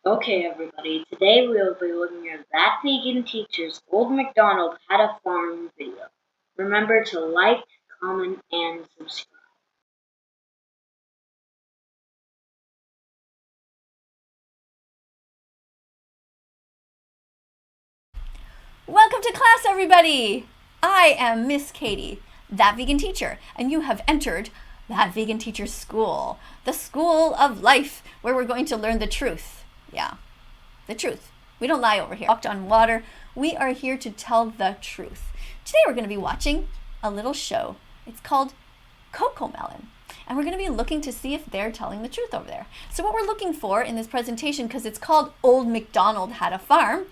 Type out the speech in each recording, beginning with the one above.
Okay, everybody, today we'll be looking at That Vegan Teacher's Old MacDonald Had a Farm video. Remember to like, comment, and subscribe. Welcome to class, everybody! I am Miss Katie, That Vegan Teacher, and you have entered That Vegan Teacher's School, the school of life, where we're going to learn the truth. Yeah, the truth. We don't lie over here. Walked on water. We are here to tell the truth. Today we're going to be watching a little show. It's called CoComelon. And we're going to be looking to see if they're telling the truth over there. So what we're looking for in this presentation, because it's called Old MacDonald Had a Farm,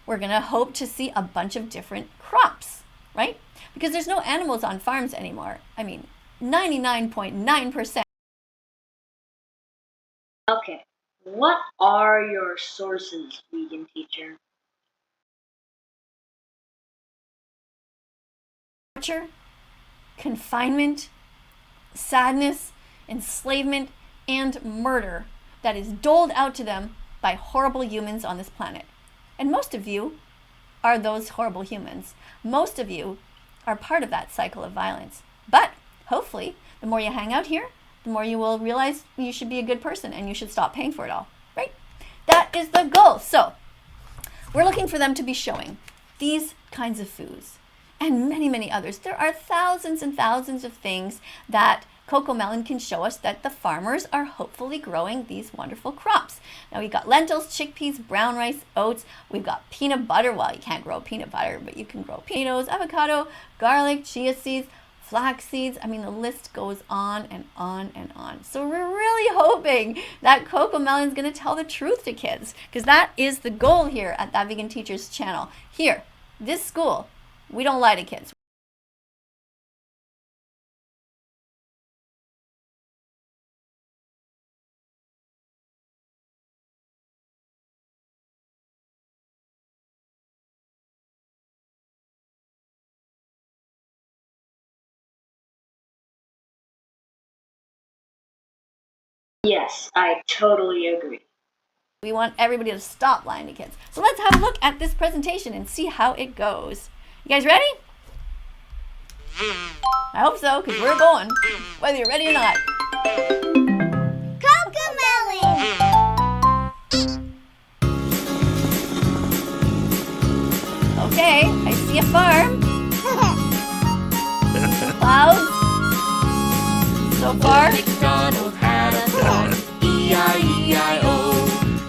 we're going to hope to see a bunch of different crops, right? Because there's no animals on farms anymore. I mean, 99.9%. Okay, what are your sources, Vegan Teacher? Torture, confinement, sadness, enslavement, and murder that is doled out to them by horrible humans on this planet. And most of you are those horrible humans. Most of you are part of that cycle of violence. But hopefully, the more you hang out here, the more you will realize you should be a good person and you should stop paying for it all, right? That is the goal. So we're looking for them to be showing these kinds of foods and many, many others. There are thousands and thousands of things that CoComelon can show us that the farmers are hopefully growing these wonderful crops. Now we've got lentils, chickpeas, brown rice, oats. We've got peanut butter. Well, you can't grow peanut butter, but you can grow potatoes, avocado, garlic, chia seeds, flax seeds. I mean, the list goes on and on and on. So we're really hoping that CoComelon is going to tell the truth to kids, because that is the goal here at That Vegan Teacher's channel. Here, this school, we don't lie to kids. Yes, I totally agree. We want everybody to stop lying to kids. So let's have a look at this presentation and see how it goes. You guys ready? I hope so, because we're going, whether you're ready or not. CoComelon! Okay, I see a farm. Clouds. So far. MacDonald had a farm, E-I-E-I-O.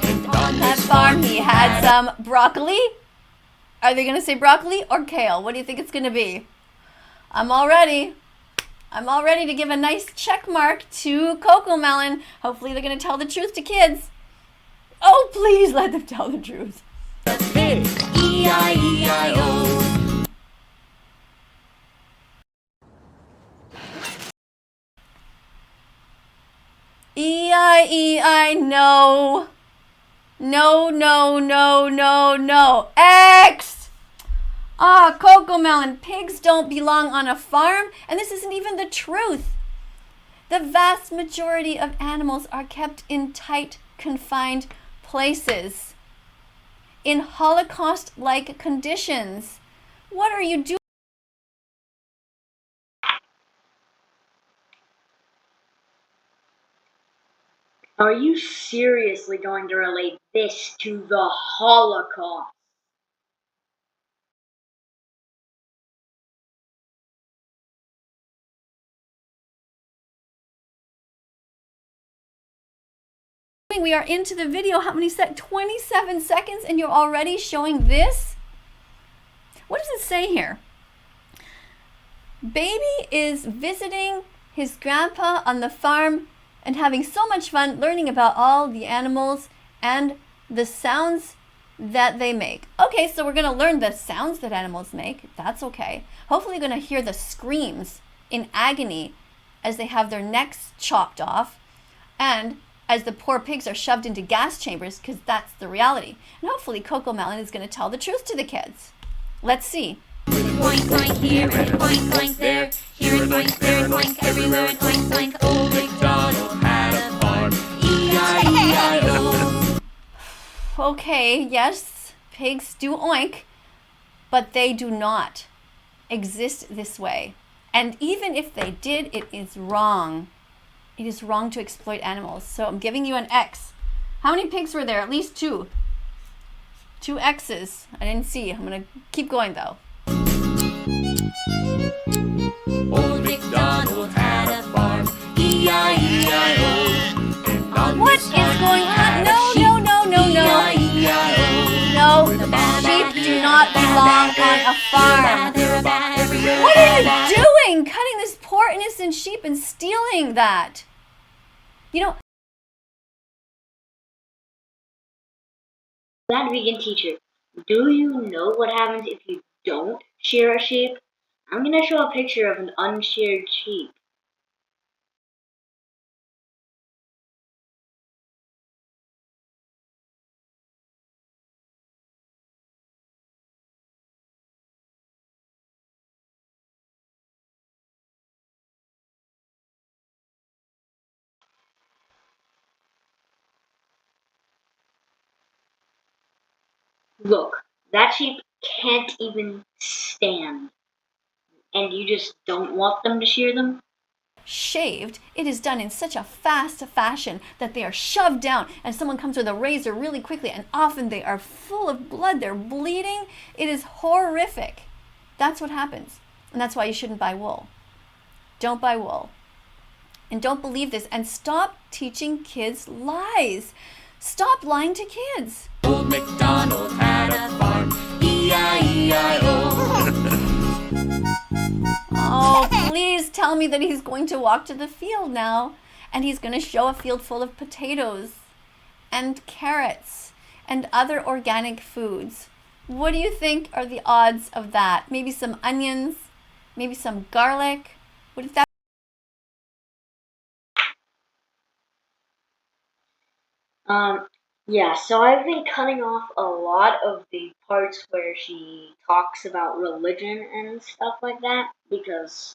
And on That farm he had some broccoli. Are they going to say broccoli or kale? What do you think it's going to be? I'm all ready. I'm all ready to give a nice check mark to CoComelon. Hopefully they're going to tell the truth to kids. Oh, please let them tell the truth. pig, E-I-E-I-O. E-I-E-I, no. No, no, no, no, no. X! Ah, CoComelon, pigs don't belong on a farm, and this isn't even the truth. The vast majority of animals are kept in tight, confined places, in Holocaust-like conditions. What are you doing? Are you seriously going to relate this to the Holocaust? We are into the video. How many 27 seconds, and you're already showing this? What does it say here? Baby is visiting his grandpa on the farm and having so much fun learning about all the animals and the sounds that they make. Okay, so we're going to learn the sounds that animals make. That's okay. Hopefully you're going to hear the screams in agony as they have their necks chopped off and as the poor pigs are shoved into gas chambers, because that's the reality. And hopefully CoComelon is going to tell the truth to the kids. Let's see. Boink, boink here and a boink, boink there. Here and boink, there and boink, everywhere and boink, boink. Old MacDonald had a farm, E-I-E-I-O. Okay, yes, pigs do oink, but they do not exist this way. And even if they did, it is wrong. It is wrong to exploit animals. So I'm giving you an X. How many pigs were there? At least two. 2 X's. I didn't see. I'm going to keep going though. Old MacDonald had a farm, E-I-E-I-O. And on What this is farm going he on? had a No, sheep, no, no, no, no. E-I-E-I-O. No, sheep do not belong on a farm. What are you doing? Cutting this poor innocent sheep and stealing that. You know, That vegan teacher, do you know what happens if you don't shear a sheep? I'm going to show a picture of an unsheared sheep. Look, that sheep can't even stand. And you just don't want them to shear them? shaved, it is done in such a fast fashion that they are shoved down and someone comes with a razor really quickly and often they are full of blood, they're bleeding. It is horrific. That's what happens. And that's why you shouldn't buy wool. Don't buy wool. And don't believe this and stop teaching kids lies. Stop lying to kids. Old MacDonald had a farm, E-I-E-I-O. Oh, please tell me that he's going to walk to the field now and he's going to show a field full of potatoes and carrots and other organic foods. What do you think are the odds of that? Maybe some onions, maybe some garlic. What if that? Yeah, so I've been cutting off a lot of the parts where she talks about religion and stuff like that because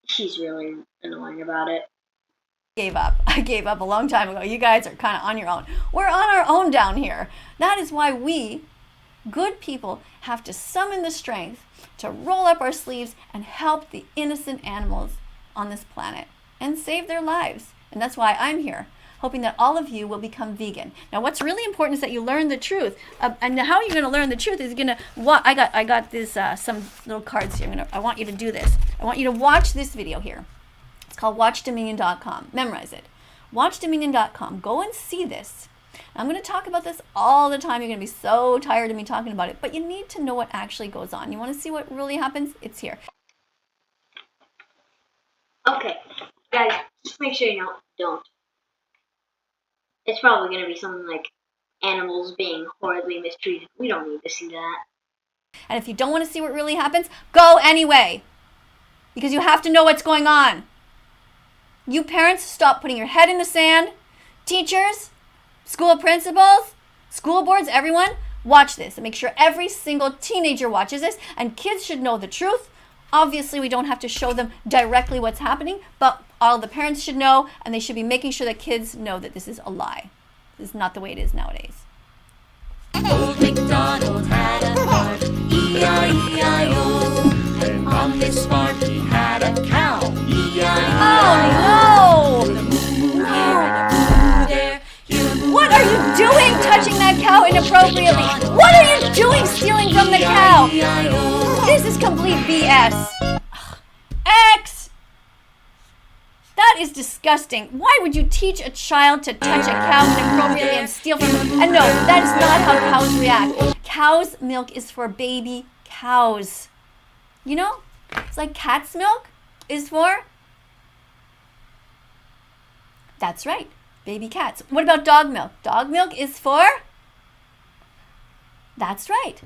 she's really annoying about it. Gave up. I gave up a long time ago. You guys are kind of on your own. We're on our own down here. That is why we, good people, have to summon the strength to roll up our sleeves and help the innocent animals on this planet and save their lives. And that's why I'm here, hoping that all of you will become vegan. Now, what's really important is that you learn the truth. And how you're going to learn the truth is you're going to. I got this some little cards here. I want you to do this. I want you to watch this video here. It's called WatchDominion.com. Memorize it. WatchDominion.com. Go and see this. I'm going to talk about this all the time. You're going to be so tired of me talking about it. But you need to know what actually goes on. You want to see what really happens? It's here. Okay, guys, just make sure you don't. It's probably going to be something like animals being horribly mistreated. We don't need to see that. And if you don't want to see what really happens, go anyway. Because you have to know what's going on. You parents, stop putting your head in the sand. Teachers, school principals, school boards, everyone, watch this and make sure every single teenager watches this. And kids should know the truth. Obviously, we don't have to show them directly what's happening, but all the parents should know, and they should be making sure that kids know that this is a lie. This is not the way it is nowadays. Old MacDonald had a farm, E-I-E-I-O. And on this farm he had a cow, E-I-E-I-O. Oh, no! There, What are you doing touching that cow inappropriately? What are you doing stealing from the cow? This is complete BS. X! That is disgusting. Why would you teach a child to touch a cow inappropriately and steal from them? And no, that is not how cows react. Cow's milk is for baby cows. You know? It's like cat's milk is for... That's right, baby cats. What about dog milk? Dog milk is for... That's right,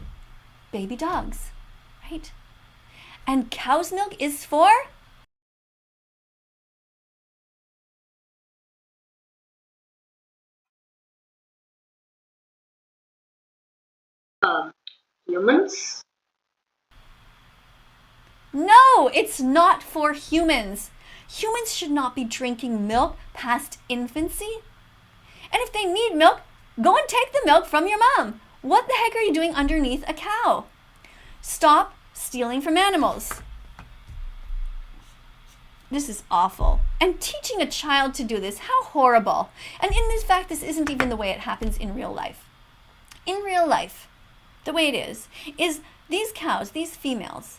baby dogs. Right? And cow's milk is for... Humans? No, it's not for humans. Humans should not be drinking milk past infancy. And if they need milk, Go and take the milk from your mom. What the heck are you doing underneath a cow? Stop stealing from animals. This is awful. And teaching a child to do this, how horrible. And in this fact, this isn't even the way it happens in real life. In real life, the way it is these cows, these females,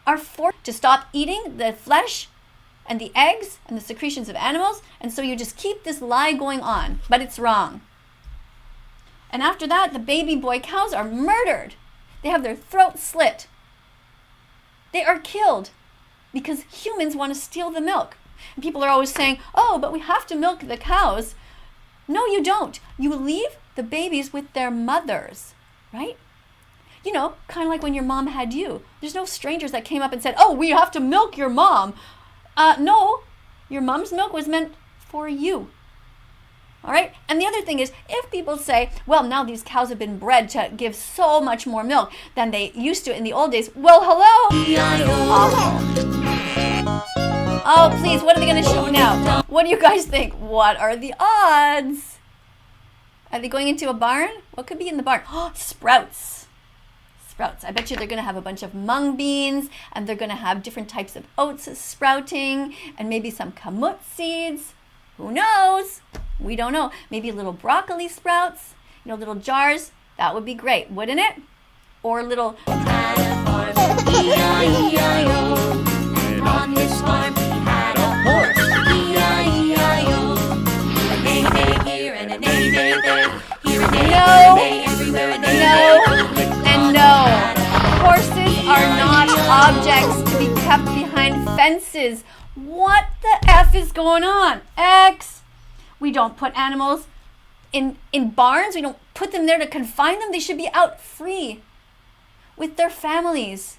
are forced to stop eating the flesh and the eggs and the secretions of animals, and so you just keep this lie going on, but it's wrong. And after that, the baby boy cows are murdered. They have their throats slit. They are killed because humans want to steal the milk. And people are always saying, oh, but we have to milk the cows. No, you don't. You leave the babies with their mothers, right? You know, kind of like when your mom had you. There's no strangers that came up and said, oh, we have to milk your mom. No, your mom's milk was meant for you. All right? And the other thing is, if people say, well, now these cows have been bred to give so much more milk than they used to in the old days, well, hello. Oh, please, what are they going to show now? What do you guys think? What are the odds? Are they going into a barn? What could be in the barn? Oh, sprouts. Sprouts. I bet you they're going to have a bunch of mung beans, and they're going to have different types of oats sprouting, and maybe some kamut seeds. Who knows? We don't know. Maybe little broccoli sprouts, little jars. That would be great, wouldn't it? Or little... Had a farm, E-I-E-I-O. And on this farm he had a horse, E-I-E-I-O. A neigh-neigh here and a neigh-neigh there. Here a neigh, No. neigh, everywhere a neigh, No. neigh. And no. Horses are not objects to be kept behind fences. What the F is going on? X. We don't put animals in barns. We don't put them there to confine them. They should be out free with their families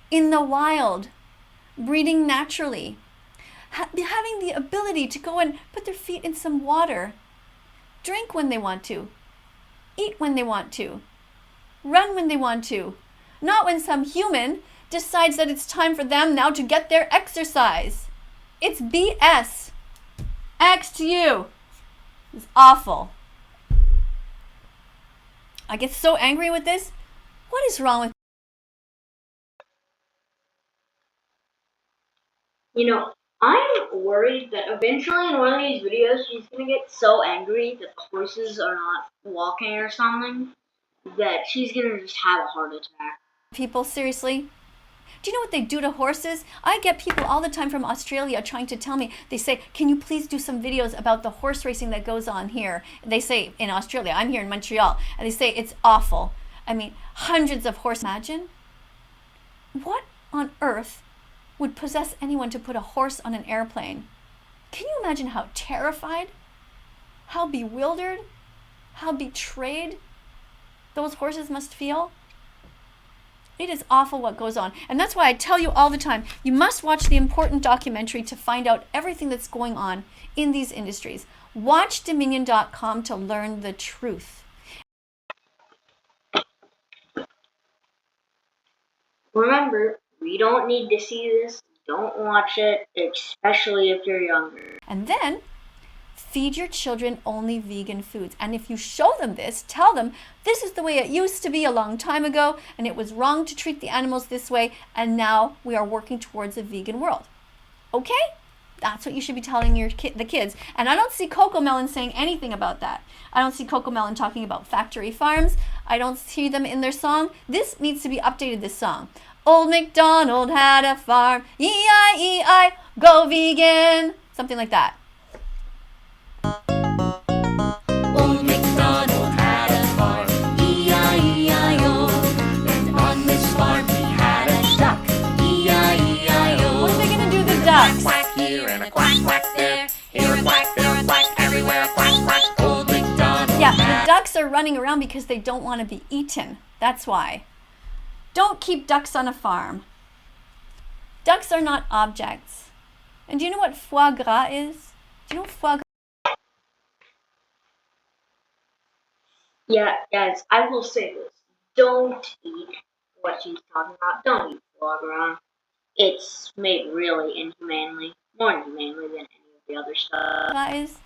in the wild, breeding naturally, having the ability to go and put their feet in some water, drink when they want to, eat when they want to, run when they want to, not when some human decides that it's time for them now to get their exercise. It's BS. X to you. It's awful. I get so angry with this. What is wrong with... I'm worried that eventually in one of these videos she's gonna get so angry that the horses are not walking or something that she's gonna just have a heart attack. people? Seriously? Do you know what they do to horses? I get people all the time from Australia trying to tell me, they say, can you please do some videos about the horse racing that goes on here? They say in Australia, I'm here in Montreal, and they say it's awful. I mean, hundreds of horses. Imagine? What on earth would possess anyone to put a horse on an airplane? Can you imagine how terrified, how bewildered, how betrayed those horses must feel? It is awful what goes on. And that's why I tell you all the time, you must watch the important documentary to find out everything that's going on in these industries. Watch Dominion.com to learn the truth. Remember, we don't need to see this. Don't watch it, especially if you're younger. And then feed your children only vegan foods. And if you show them this, tell them this is the way it used to be a long time ago, and it was wrong to treat the animals this way, and now we are working towards a vegan world. Okay? That's what you should be telling the kids. And I don't see CoComelon saying anything about that. I don't see CoComelon talking about factory farms. I don't see them in their song. This needs to be updated, this song. Old MacDonald had a farm, E-I-E-I, go vegan. Something like that. Old MacDonald had a farm, E-I-E-I-O. And on this farm he had a duck, E-I-E-I-O. What are they going to do to the ducks? Quack here and a quack quack there. Here a quack, there a quack, everywhere a quack quack. Old MacDonald Yeah, had the ducks are running around because they don't want to be eaten. That's why. Don't keep ducks on a farm. Ducks are not objects. And do you know what foie gras is? Do you know what foie gras? Yeah, guys, I will say this. Don't eat what she's talking about. Don't eat foie gras. It's made really inhumanely, more inhumanely than any of the other stuff. Is?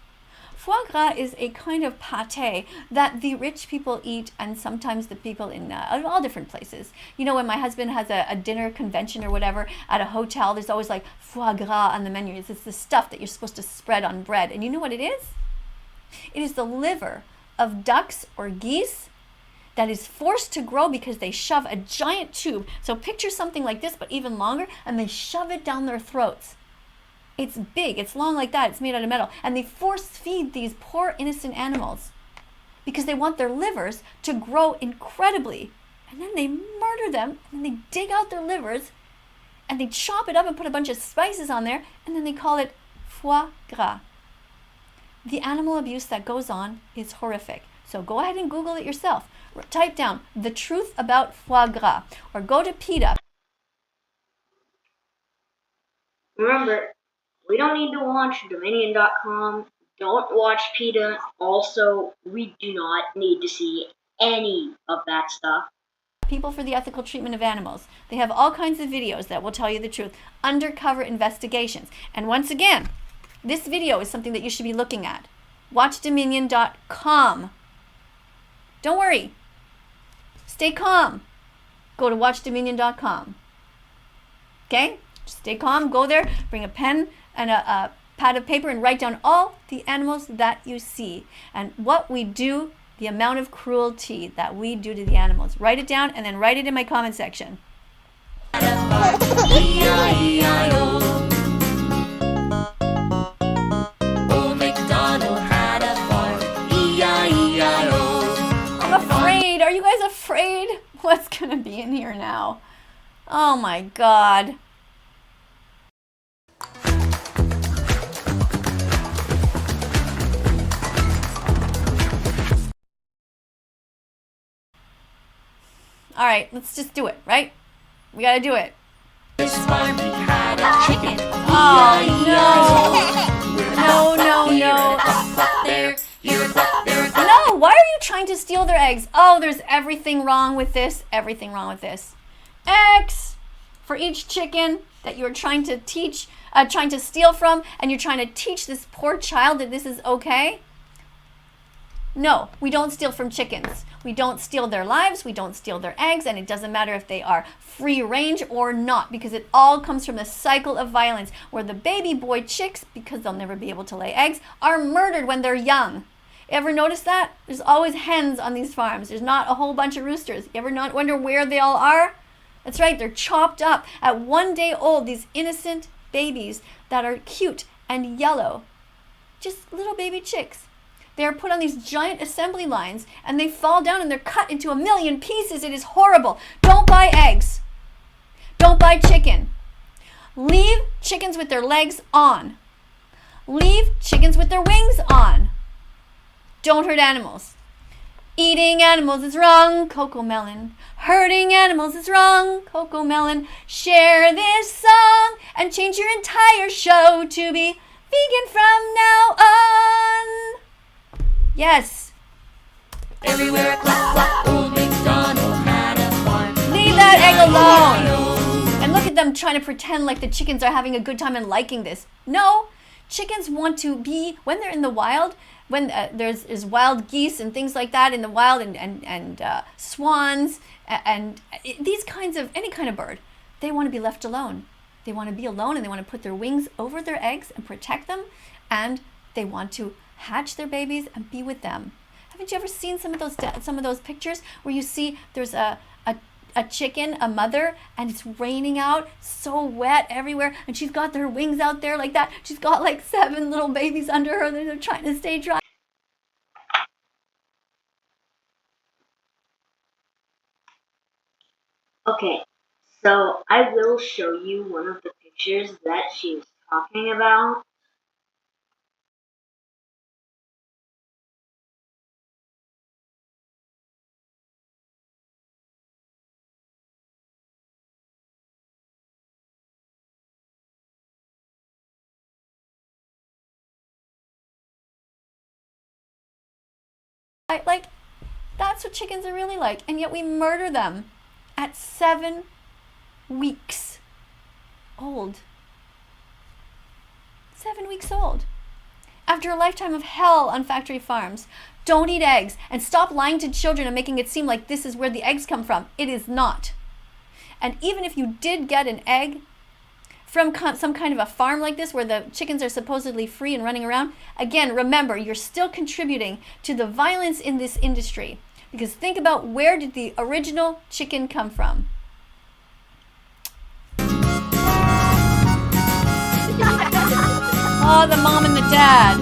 Foie gras is a kind of pate that the rich people eat, and sometimes the people in all different places. You know, when my husband has a dinner convention or whatever at a hotel, there's always like foie gras on the menu. It's the stuff that you're supposed to spread on bread. And you know what it is? It is the liver of ducks or geese that is forced to grow because they shove a giant tube. So picture something like this, but even longer, and they shove it down their throats. It's big, it's long like that, it's made out of metal. And they force feed these poor innocent animals because they want their livers to grow incredibly. And then they murder them, and then they dig out their livers, and they chop it up and put a bunch of spices on there, and then they call it foie gras. The animal abuse that goes on is horrific. So go ahead and Google it yourself. Type down the truth about foie gras, or go to PETA. Remember, we don't need to watch Dominion.com. Don't watch PETA. Also, we do not need to see any of that stuff. People for the Ethical Treatment of Animals. They have all kinds of videos that will tell you the truth. Undercover investigations. And once again, this video is something that you should be looking at. WatchDominion.com. Don't worry. Stay calm. Go to WatchDominion.com. Okay? Just stay calm. Go there. Bring a pen and a pad of paper and write down all the animals that you see and what we do, the amount of cruelty that we do to the animals. Write it down and then write it in my comment section. Old MacDonald had a farm. E-I-E-I-O. I'm afraid. Are you guys afraid? What's going to be in here now? Oh my God. All right, let's just do it, right? We got to do it. This farm he had a chicken. Oh, E-I-E-I-O. no. No, no. There, here a cluck, there a cluck. No, why are you trying to steal their eggs? Oh, there's everything wrong with this. Everything wrong with this. X for each chicken that you're trying to teach, trying to steal from, and you're trying to teach this poor child that this is okay. No, we don't steal from chickens. We don't steal their lives, we don't steal their eggs, and it doesn't matter if they are free range or not, because it all comes from the cycle of violence where the baby boy chicks, because they'll never be able to lay eggs, are murdered when they're young. Ever notice that? There's always hens on these farms. There's not a whole bunch of roosters. You ever not wonder where they all are? That's right, they're chopped up at 1 day old, these innocent babies that are cute and yellow. Just little baby chicks. They are put on these giant assembly lines and they fall down and they're cut into a million pieces. It is horrible. Don't buy eggs. Don't buy chicken. Leave chickens with their legs on. Leave chickens with their wings on. Don't hurt animals. Eating animals is wrong, Coco Melon. Hurting animals is wrong, Coco Melon. Share this song and change your entire show to be vegan from now on. Yes. Everywhere a cluck, cluck, old MacDonald had a farm. Leave that egg alone. E-I-E-I-O. And look at them trying to pretend like the chickens are having a good time and liking this. No, chickens want to be, when they're in the wild, when there's wild geese and things like that in the wild, and swans, and these kinds of, any kind of bird, they want to be left alone. They want to be alone and they want to put their wings over their eggs and protect them, and they want to hatch their babies and be with them. Haven't you ever seen some of those pictures where you see there's a chicken, a mother, and it's raining out, so wet everywhere, and she's got her wings out there like that. She's got like 7 little babies under her and they're trying to stay dry. Okay, so I will show you one of the pictures that she's talking about. Like, that's what chickens are really like, and yet we murder them at 7 weeks old. 7 weeks old. After a lifetime of hell on factory farms, don't eat eggs and stop lying to children and making it seem like this is where the eggs come from. It is not. And even if you did get an egg from some kind of a farm like this where the chickens are supposedly free and running around, again, remember, you're still contributing to the violence in this industry. Because think about, where did the original chicken come from? Oh, the mom and the dad.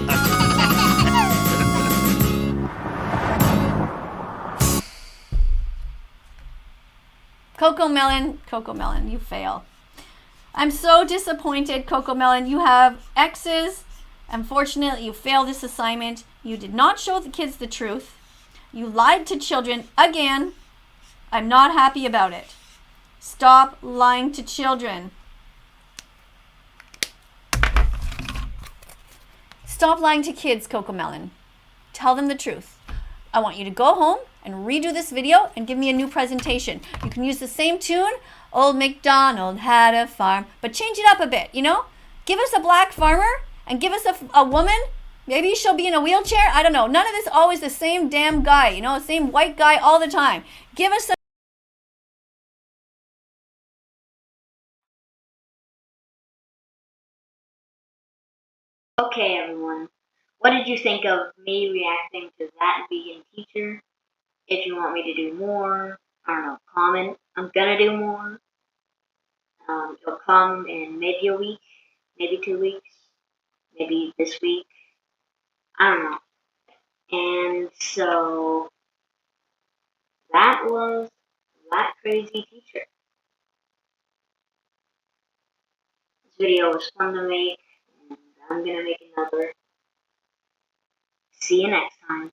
Cocomelon, you fail. I'm so disappointed, Cocomelon. You have X's. Unfortunately, you failed this assignment. You did not show the kids the truth. You lied to children again. I'm not happy about it. Stop lying to children. Stop lying to kids, Cocomelon. Tell them the truth. I want you to go home and redo this video and give me a new presentation. You can use the same tune, Old MacDonald had a farm, but change it up a bit, you know? Give us a black farmer and give us a woman. Maybe she'll be in a wheelchair. I don't know. None of this always the same damn guy, you know, the same white guy all the time. Give us some. Okay, everyone. What did you think of me reacting to that vegan teacher? If you want me to do more, I don't know, comment. I'm gonna do more. It'll come in maybe a week, maybe 2 weeks, maybe this week. I don't know. And so that was that crazy teacher. This video was fun to make, and I'm gonna make another. See you next time.